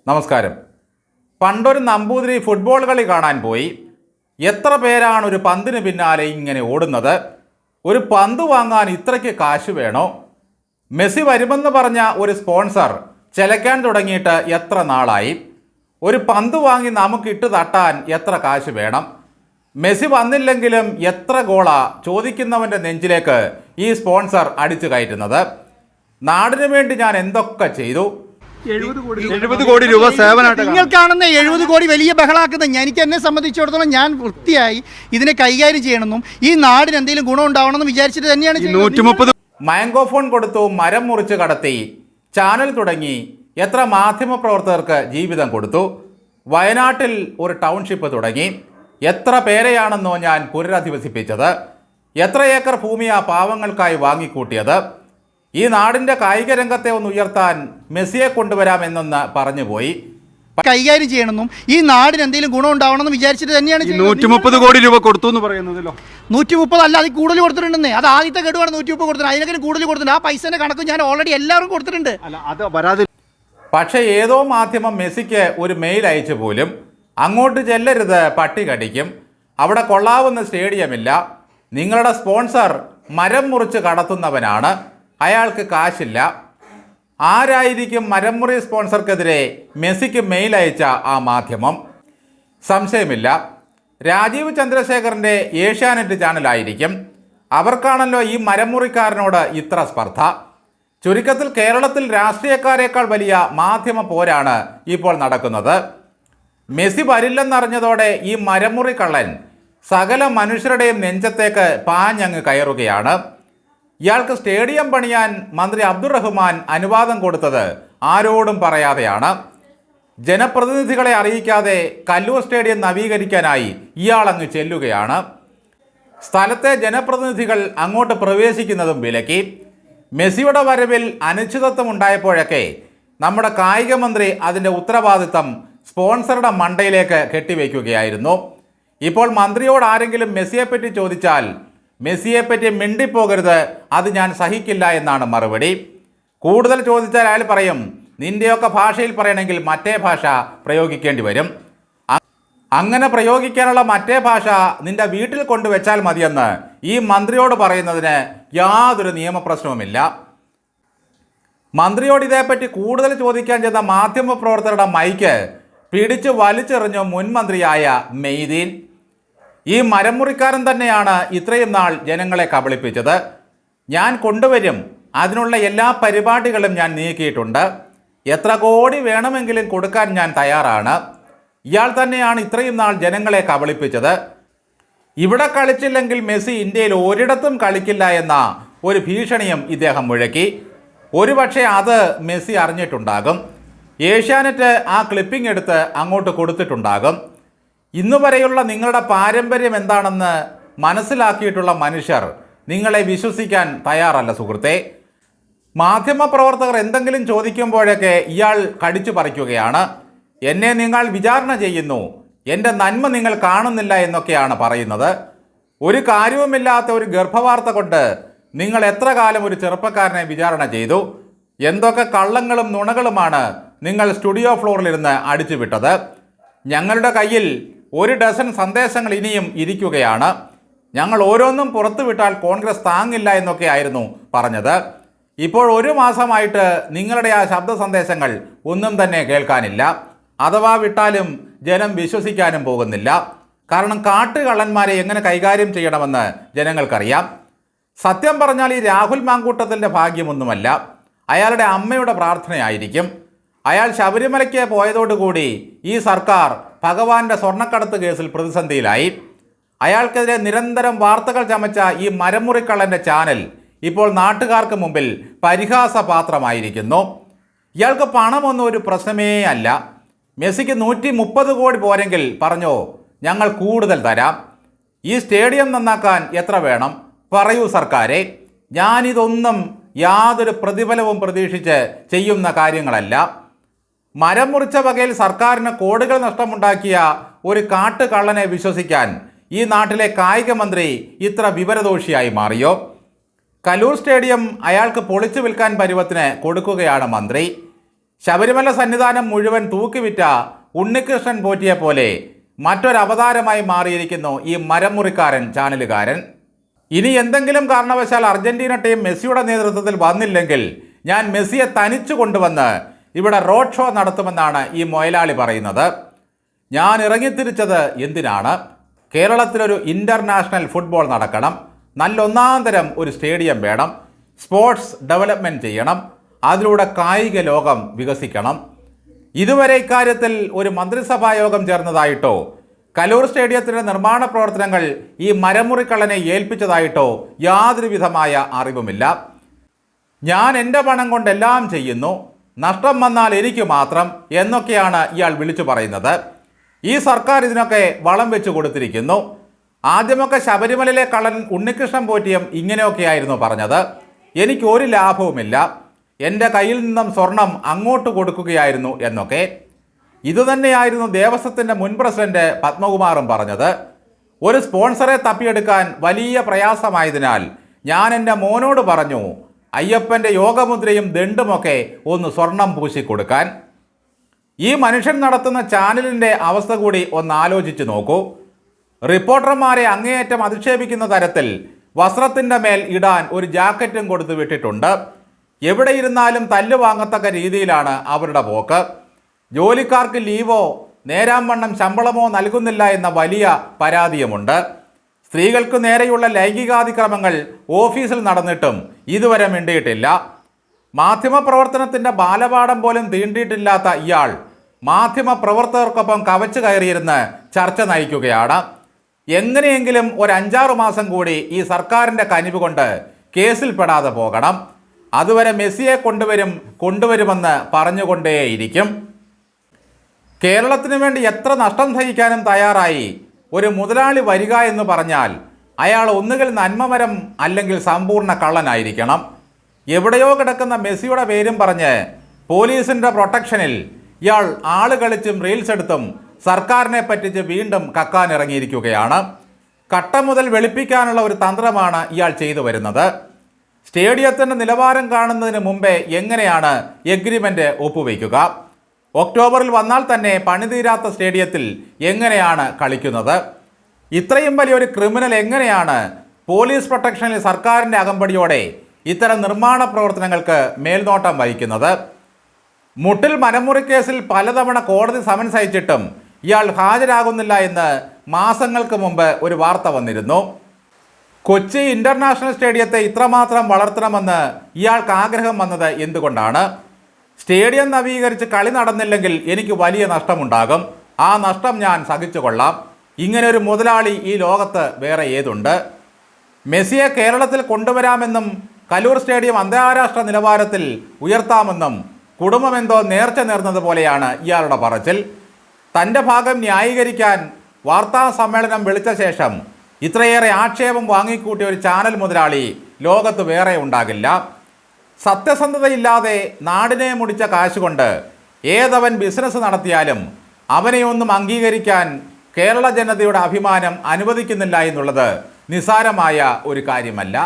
നമസ്കാരം. പണ്ടൊരു നമ്പൂതിരി ഫുട്ബോൾ കളി കാണാൻ പോയി. എത്ര പേരാണ് ഒരു പന്തിന് പിന്നാലെ ഇങ്ങനെ ഓടുന്നത്? ഒരു പന്ത് വാങ്ങാൻ ഇത്രയ്ക്ക് കാശ് വേണോ? മെസ്സി വരുമെന്ന് പറഞ്ഞ ഒരു സ്പോൺസർ ചെലക്കാൻ തുടങ്ങിയിട്ട് എത്ര നാളായി? ഒരു പന്ത് വാങ്ങി നമുക്ക് ഇട്ട് തട്ടാൻ എത്ര കാശ് വേണം? മെസ്സി വന്നില്ലെങ്കിലും എത്ര ഗോളാ ചോദിക്കുന്നവൻ്റെ നെഞ്ചിലേക്ക് ഈ സ്പോൺസർ അടിച്ചു കയറ്റുന്നത്? നാടിനു വേണ്ടി ഞാൻ എന്തൊക്കെ ചെയ്തു? 70 കോടി രൂപ സേവനമായിട്ട് നിങ്ങൾ കാണുന്ന 70 കോടി വലിയ ബഹളാക്കുന്നത്. എനിക്ക് എന്നെ സംബന്ധിച്ചിടത്തോളം ഞാൻ വൃത്തിയായി ഇതിനെ കൈകാര്യം ചെയ്യണമെന്നും ഈ നാടിന് എന്തെങ്കിലും ഗുണം ഉണ്ടാവണമെന്നും വിചാരിച്ചിട്ട് തന്നെയാണ് 130. മാംഗോ ഫോൺ കൊടുത്തു, മരം മുറിച്ച് കടത്തി, ചാനൽ തുടങ്ങി, എത്ര മാധ്യമപ്രവർത്തകർക്ക് ജീവിതം കൊടുത്തു. വയനാട്ടിൽ ഒരു ടൗൺഷിപ്പ് തുടങ്ങി. എത്ര പേരെയാണെന്നോ ഞാൻ പുനരധിവസിപ്പിച്ചത്? എത്ര ഏക്കർ ഭൂമിയാ പാവങ്ങൾക്കായി വാങ്ങിക്കൂട്ടിയത്? ഈ നാടിൻ്റെ കായിക രംഗത്തെ ഒന്ന് ഉയർത്താൻ മെസ്സിയെ കൊണ്ടുവരാമെന്നൊന്ന് പറഞ്ഞുപോയി. കൈകാര്യം ചെയ്യണമെന്നും ഈ നാടിന് എന്തെങ്കിലും ഗുണം ഉണ്ടാവണമെന്ന് വിചാരിച്ചിട്ട് തന്നെയാണ് 130 കോടി രൂപ കൊടുത്തു എന്ന് പറയുന്നതല്ലോ. 130 അല്ല, അതിൽ കൂടുതൽ കൊടുത്തിട്ടുണ്ടെന്നേ. അത് ആദ്യത്തെ ഗഡുവാണ് 130 കൊടുത്തിട്ടുണ്ട്. അതിനൊക്കെ കൂടുതൽ കൊടുത്തിട്ടുണ്ട്. ആ പൈസേൻ്റെ കണക്ക് ഞാൻ ഓൾറെഡി എല്ലാവരും കൊടുത്തിട്ടുണ്ട്. അല്ല, അത് വരാതെ. പക്ഷേ ഏതോ മാധ്യമം മെസ്സിക്ക് ഒരു മെയിൽ അയച്ചു പോലും, അങ്ങോട്ട് ചെല്ലരുത്, പട്ടി കടിക്കും, അവിടെ കൊള്ളാവുന്ന സ്റ്റേഡിയമില്ല, നിങ്ങളുടെ സ്പോൺസർ മരം മുറിച്ച് കടത്തുന്നവനാണ്, അയാൾക്ക് കാശില്ല. ആരായിരിക്കും മരംമുറി സ്പോൺസർക്കെതിരെ മെസ്സിക്ക് മെയിൽ അയച്ച ആ മാധ്യമം? സംശയമില്ല, രാജീവ് ചന്ദ്രശേഖറിൻ്റെ ഏഷ്യാനെറ്റ് ചാനലായിരിക്കും. അവർക്കാണല്ലോ ഈ മരംമുറിക്കാരനോട് ഇത്ര സ്പർദ്ധ. ചുരുക്കത്തിൽ കേരളത്തിൽ രാഷ്ട്രീയക്കാരേക്കാൾ വലിയ മാധ്യമ പോരാണ് ഇപ്പോൾ നടക്കുന്നത്. മെസ്സി വരില്ലെന്നറിഞ്ഞതോടെ ഈ മരംമുറി കള്ളൻ സകല മനുഷ്യരുടെയും നെഞ്ചത്തേക്ക് പാഞ്ഞങ്ങ് കയറുകയാണ്. ഇയാൾക്ക് സ്റ്റേഡിയം പണിയാൻ മന്ത്രി അബ്ദുറഹ്മാൻ അനുവാദം കൊടുത്തത് ആരോടും പറയാതെയാണ്. ജനപ്രതിനിധികളെ അറിയിക്കാതെ കല്ലൂർ സ്റ്റേഡിയം നവീകരിക്കാനായി ഇയാളങ്ങ് ചെല്ലുകയാണ്. സ്ഥലത്തെ ജനപ്രതിനിധികൾ അങ്ങോട്ട് പ്രവേശിക്കുന്നതും വിലക്കി. മെസ്സിയുടെ വരവിൽ അനിശ്ചിതത്വം ഉണ്ടായപ്പോഴൊക്കെ നമ്മുടെ കായിക മന്ത്രി അതിൻ്റെ ഉത്തരവാദിത്തം സ്പോൺസറുടെ മണ്ടയിലേക്ക് കെട്ടിവെക്കുകയായിരുന്നു. ഇപ്പോൾ മന്ത്രിയോട് ആരെങ്കിലും മെസ്സിയെപ്പറ്റി ചോദിച്ചാൽ മെസ്സിയെപ്പറ്റി മിണ്ടിപ്പോകരുത്, അത് ഞാൻ സഹിക്കില്ല എന്നാണ് മറുപടി. കൂടുതൽ ചോദിച്ചാൽ അയാൾ പറയും, നിൻ്റെയൊക്കെ ഭാഷയിൽ പറയണമെങ്കിൽ മറ്റേ ഭാഷ പ്രയോഗിക്കേണ്ടി വരും. അങ്ങനെ പ്രയോഗിക്കാനുള്ള മറ്റേ ഭാഷ നിൻ്റെ വീട്ടിൽ കൊണ്ടുവച്ചാൽ മതിയെന്ന് ഈ മന്ത്രിയോട് പറയുന്നതിന് യാതൊരു നിയമപ്രശ്നവുമില്ല. മന്ത്രിയോട് ഇതേപ്പറ്റി കൂടുതൽ ചോദിക്കാൻ ചെന്ന മാധ്യമപ്രവർത്തകരുടെ മൈക്ക് പിടിച്ച് വലിച്ചെറിഞ്ഞു മുൻ മന്ത്രിയായ മെയ്തീൻ. ഈ മരംമുറിക്കാരൻ തന്നെയാണ് ഇത്രയും നാൾ ജനങ്ങളെ കബളിപ്പിച്ചത്. ഞാൻ കൊണ്ടുവരും, അതിനുള്ള എല്ലാ പരിപാടികളും ഞാൻ നീക്കിയിട്ടുണ്ട്, എത്ര കോടി വേണമെങ്കിലും കൊടുക്കാൻ ഞാൻ തയ്യാറാണ്. ഇയാൾ തന്നെയാണ് ഇത്രയും നാൾ ജനങ്ങളെ കബളിപ്പിച്ചത്. ഇവിടെ കളിച്ചില്ലെങ്കിൽ മെസ്സി ഇന്ത്യയിൽ ഒരിടത്തും കളിക്കില്ല എന്ന ഒരു ഭീഷണിയും ഇദ്ദേഹം മുഴക്കി. ഒരുപക്ഷെ അത് മെസ്സി അറിഞ്ഞിട്ടുണ്ടാകും. ഏഷ്യാനെറ്റ് ആ ക്ലിപ്പിംഗ് എടുത്ത് അങ്ങോട്ട് കൊടുത്തിട്ടുണ്ടാകും. ഇന്നുവരെയുള്ള നിങ്ങളുടെ പാരമ്പര്യം എന്താണെന്ന് മനസ്സിലാക്കിയിട്ടുള്ള മനുഷ്യർ നിങ്ങളെ വിശ്വസിക്കാൻ തയ്യാറല്ല സുഹൃത്തെ. മാധ്യമപ്രവർത്തകർ എന്തെങ്കിലും ചോദിക്കുമ്പോഴൊക്കെ ഇയാൾ കടിച്ചു പറിക്കുകയാണ്. എന്നെ നിങ്ങൾ വിചാരണ ചെയ്യുന്നു, എൻ്റെ നന്മ നിങ്ങൾ കാണുന്നില്ല എന്നൊക്കെയാണ് പറയുന്നത്. ഒരു കാര്യവുമില്ലാത്ത ഒരു ഗർഭവാർത്ത കൊണ്ട് നിങ്ങൾ എത്ര കാലം ഒരു ചെറുപ്പക്കാരനെ വിചാരണ ചെയ്തു? എന്തൊക്കെ കള്ളങ്ങളും നുണകളുമാണ് നിങ്ങൾ സ്റ്റുഡിയോ ഫ്ലോറിലിരുന്ന് അടിച്ചുവിട്ടത്? ഞങ്ങളുടെ കയ്യിൽ 1 ഡസൻ സന്ദേശങ്ങൾ ഇനിയും ഇരിക്കുകയാണ്. ഞങ്ങൾ ഓരോന്നും പുറത്തുവിട്ടാൽ കോൺഗ്രസ് താങ്ങില്ല എന്നൊക്കെ ആയിരുന്നു പറഞ്ഞത്. ഇപ്പോൾ 1 മാസമായിട്ട് നിങ്ങളുടെ ആ ശബ്ദ സന്ദേശങ്ങൾ ഒന്നും തന്നെ കേൾക്കാനില്ല. അഥവാ വിട്ടാലും ജനം വിശ്വസിക്കാനും പോകുന്നില്ല. കാരണം കാട്ടുകള്ളന്മാരെ എങ്ങനെ കൈകാര്യം ചെയ്യണമെന്ന് ജനങ്ങൾക്കറിയാം. സത്യം പറഞ്ഞാൽ ഈ രാഹുൽ മാങ്കൂട്ടത്തിൻ്റെ ഭാഗ്യമൊന്നുമല്ല, അയാളുടെ അമ്മയുടെ പ്രാർത്ഥനയായിരിക്കും. അയാൾ ശബരിമലയ്ക്ക് പോയതോടുകൂടി ഈ സർക്കാർ ഭഗവാന്റെ സ്വർണ്ണക്കടത്ത് കേസിൽ പ്രതിസന്ധിയിലായി. അയാൾക്കെതിരെ നിരന്തരം വാർത്തകൾ ചമച്ച ഈ മരമുറിക്കള്ളൻ്റെ ചാനൽ ഇപ്പോൾ നാട്ടുകാർക്ക് മുമ്പിൽ പരിഹാസപാത്രമായിരിക്കുന്നു. ഇയാൾക്ക് പണമൊന്നും ഒരു പ്രശ്നമേ അല്ല. മെസ്സിക്ക് 130 കോടി പോരെങ്കിൽ പറഞ്ഞോ, ഞങ്ങൾ കൂടുതൽ തരാം. ഈ സ്റ്റേഡിയം നന്നാക്കാൻ എത്ര വേണം പറയൂ സർക്കാരെ. ഞാനിതൊന്നും യാതൊരു പ്രതിഫലവും പ്രതീക്ഷിച്ച് ചെയ്യുന്ന കാര്യങ്ങളല്ല. മരം മുറിച്ച വകയിൽ സർക്കാരിന് കോടികൾ നഷ്ടമുണ്ടാക്കിയ ഒരു കാട്ടുകള്ളനെ വിശ്വസിക്കാൻ ഈ നാട്ടിലെ കായിക മന്ത്രി ഇത്ര വിവരദോഷിയായി മാറിയോ? കലൂർ സ്റ്റേഡിയം അയാൾക്ക് പൊളിച്ചു വിൽക്കാൻ പരുവത്തിന് കൊടുക്കുകയാണ് മന്ത്രി. ശബരിമല സന്നിധാനം മുഴുവൻ തൂക്കിവിറ്റ ഉണ്ണികൃഷ്ണൻ പോറ്റിയെ പോലെ മറ്റൊരവതാരമായി മാറിയിരിക്കുന്നു ഈ മരമുറിക്കാരൻ ചാനലുകാരൻ. ഇനി എന്തെങ്കിലും കാരണവശാൽ അർജന്റീന ടീം മെസ്സിയുടെ നേതൃത്വത്തിൽ വന്നില്ലെങ്കിൽ ഞാൻ മെസ്സിയെ തനിച്ചു കൊണ്ടുവന്ന് ഇവിടെ റോഡ് ഷോ നടത്തുമെന്നാണ് ഈ മൊയലാളി പറയുന്നത്. ഞാൻ ഇറങ്ങിത്തിരിച്ചത് എന്തിനാണ്? കേരളത്തിലൊരു ഇൻ്റർനാഷണൽ ഫുട്ബോൾ നടക്കണം, നല്ല ഒന്നാന്തരം ഒരു സ്റ്റേഡിയം വേണം, സ്പോർട്സ് ഡെവലപ്മെൻറ്റ് ചെയ്യണം, അതിലൂടെ കായിക ലോകം വികസിക്കണം. ഇതുവരെ ഇക്കാര്യത്തിൽ ഒരു മന്ത്രിസഭാ യോഗം ചേർന്നതായിട്ടോ കലൂർ സ്റ്റേഡിയത്തിൻ്റെ നിർമ്മാണ പ്രവർത്തനങ്ങൾ ഈ മരമുറിക്കള്ളനെ ഏൽപ്പിച്ചതായിട്ടോ യാതൊരു വിധമായ അറിവുമില്ല. ഞാൻ എൻ്റെ പണം കൊണ്ടെല്ലാം ചെയ്യുന്നു, നഷ്ടം വന്നാൽ എനിക്ക് മാത്രം എന്നൊക്കെയാണ് ഇയാൾ വിളിച്ചു പറയുന്നത്. ഈ സർക്കാർ ഇതിനൊക്കെ വളം വെച്ച് കൊടുത്തിരിക്കുന്നു. ആദ്യമൊക്കെ ശബരിമലയിലെ കള്ളൻ ഉണ്ണികൃഷ്ണൻ പോറ്റിയും ഇങ്ങനെയൊക്കെയായിരുന്നു പറഞ്ഞത്. എനിക്കൊരു ലാഭവുമില്ല, എൻ്റെ കയ്യിൽ നിന്നും സ്വർണം അങ്ങോട്ട് കൊടുക്കുകയായിരുന്നു എന്നൊക്കെ. ഇതുതന്നെയായിരുന്നു ദേവസ്വത്തിൻ്റെ മുൻ പ്രസിഡന്റ് പത്മകുമാറും പറഞ്ഞത്. ഒരു സ്പോൺസറെ തപ്പിയെടുക്കാൻ വലിയ പ്രയാസമായതിനാൽ ഞാൻ എൻ്റെ മോനോട് പറഞ്ഞു അയ്യപ്പൻ്റെ യോഗമുദ്രയും ദണ്ടുമൊക്കെ ഒന്ന് സ്വർണം പൂശിക്കൊടുക്കാൻ. ഈ മനുഷ്യൻ നടത്തുന്ന ചാനലിൻ്റെ അവസ്ഥ കൂടി ഒന്ന് ആലോചിച്ച് നോക്കൂ. റിപ്പോർട്ടർമാരെ അങ്ങേയറ്റം അധിക്ഷേപിക്കുന്ന തരത്തിൽ വസ്ത്രത്തിൻ്റെ മേൽ ഇടാൻ ഒരു ജാക്കറ്റും കൊടുത്തു വിട്ടിട്ടുണ്ട്. എവിടെ ഇരുന്നാലും തല്ല് വാങ്ങത്തക്ക രീതിയിലാണ് അവരുടെ പോക്ക്. ജോലിക്കാർക്ക് ലീവോ നേരാംവണ്ണം ശമ്പളമോ നൽകുന്നില്ല എന്ന വലിയ പരാതിയുമുണ്ട്. സ്ത്രീകൾക്ക് നേരെയുള്ള ലൈംഗികാതിക്രമങ്ങൾ ഓഫീസിൽ നടന്നിട്ടും ഇതുവരെ മിണ്ടിയിട്ടില്ല. മാധ്യമപ്രവർത്തനത്തിൻ്റെ ബാലപാഠം പോലും തീണ്ടിയിട്ടില്ലാത്ത ഇയാൾ മാധ്യമപ്രവർത്തകർക്കൊപ്പം കവച്ചു കയറിയിരുന്ന് ചർച്ച നയിക്കുകയാണ്. എങ്ങനെയെങ്കിലും ഒരു 5-6 മാസം കൂടി ഈ സർക്കാരിൻ്റെ കനിവ് കൊണ്ട് കേസിൽപ്പെടാതെ പോകണം. അതുവരെ മെസ്സിയെ കൊണ്ടുവരുമെന്ന് പറഞ്ഞുകൊണ്ടേയിരിക്കും. കേരളത്തിന് വേണ്ടി എത്ര നഷ്ടം സഹിക്കാനും തയ്യാറായി ഒരു മുതലാളി വരിക എന്ന് പറഞ്ഞാൽ അയാൾ ഒന്നുകിൽ നന്മമരം അല്ലെങ്കിൽ സമ്പൂർണ്ണ കള്ളനായിരിക്കണം. എവിടെയോ കിടക്കുന്ന മെസ്സിയുടെ പേരും പറഞ്ഞ് പോലീസിൻ്റെ പ്രൊട്ടക്ഷനിൽ ഇയാൾ ആള് കളിച്ചും റീൽസ് എടുത്തും സർക്കാരിനെ പറ്റിച്ച് വീണ്ടും കക്കാനിറങ്ങിയിരിക്കുകയാണ്. കട്ട മുതൽ വെളുപ്പിക്കാനുള്ള ഒരു തന്ത്രമാണ് ഇയാൾ ചെയ്തു വരുന്നത്. സ്റ്റേഡിയത്തിൻ്റെ നിലവാരം കാണുന്നതിന് മുമ്പേ എങ്ങനെയാണ് എഗ്രിമെൻ്റ് ഒപ്പുവയ്ക്കുക? ഒക്ടോബറിൽ വന്നാൽ തന്നെ പണിതീരാത്ത സ്റ്റേഡിയത്തിൽ എങ്ങനെയാണ് കളിക്കുന്നത്? ഇത്രയും വലിയൊരു ക്രിമിനൽ എങ്ങനെയാണ് പോലീസ് പ്രൊട്ടക്ഷനിൽ സർക്കാരിൻ്റെ അകമ്പടിയോടെ ഇത്തരം നിർമ്മാണ പ്രവർത്തനങ്ങൾക്ക് മേൽനോട്ടം വഹിക്കുന്നത്? മുട്ടിൽ മരമുറി കേസിൽ പലതവണ കോടതി സമൻസ് അയച്ചിട്ടും ഇയാൾ ഹാജരാകുന്നില്ല എന്ന് മാസങ്ങൾക്ക് മുമ്പ് ഒരു വാർത്ത വന്നിരുന്നു. കൊച്ചി ഇൻ്റർനാഷണൽ സ്റ്റേഡിയത്തെ ഇത്രമാത്രം വളർത്തണമെന്ന് ഇയാൾക്ക് ആഗ്രഹം വന്നത് എന്തുകൊണ്ടാണ്? സ്റ്റേഡിയം നവീകരിച്ച് കളി നടന്നില്ലെങ്കിൽ എനിക്ക് വലിയ നഷ്ടമുണ്ടാകും, ആ നഷ്ടം ഞാൻ സഹിച്ചുകൊള്ളാം. ഇങ്ങനെ ഒരു മുതലാളി ഈ ലോകത്ത് വേറെ ഏതുണ്ട്? മെസ്സിയെ കേരളത്തിൽ കൊണ്ടുവരാമെന്നും കലൂർ സ്റ്റേഡിയം അന്താരാഷ്ട്ര നിലവാരത്തിൽ ഉയർത്താമെന്നും കുടുംബമെന്തോ നേർച്ച നേർന്നതുപോലെയാണ് ഇയാളുടെ പറച്ചിൽ. തൻ്റെ ഭാഗം ന്യായീകരിക്കാൻ വാർത്താ സമ്മേളനം വിളിച്ച ശേഷം ഇത്രയേറെ ആക്ഷേപം വാങ്ങിക്കൂട്ടിയ ഒരു ചാനൽ മുതലാളി ലോകത്ത് വേറെ ഉണ്ടാകില്ല. സത്യസന്ധതയില്ലാതെ നാടിനെ മുടിച്ച കാശുകൊണ്ട് ഏതവൻ ബിസിനസ് നടത്തിയാലും അവനെയൊന്നും അംഗീകരിക്കാൻ കേരള ജനതയുടെ അഭിമാനം അനുവദിക്കുന്നില്ല എന്നുള്ളത് നിസ്സാരമായ ഒരു കാര്യമല്ല.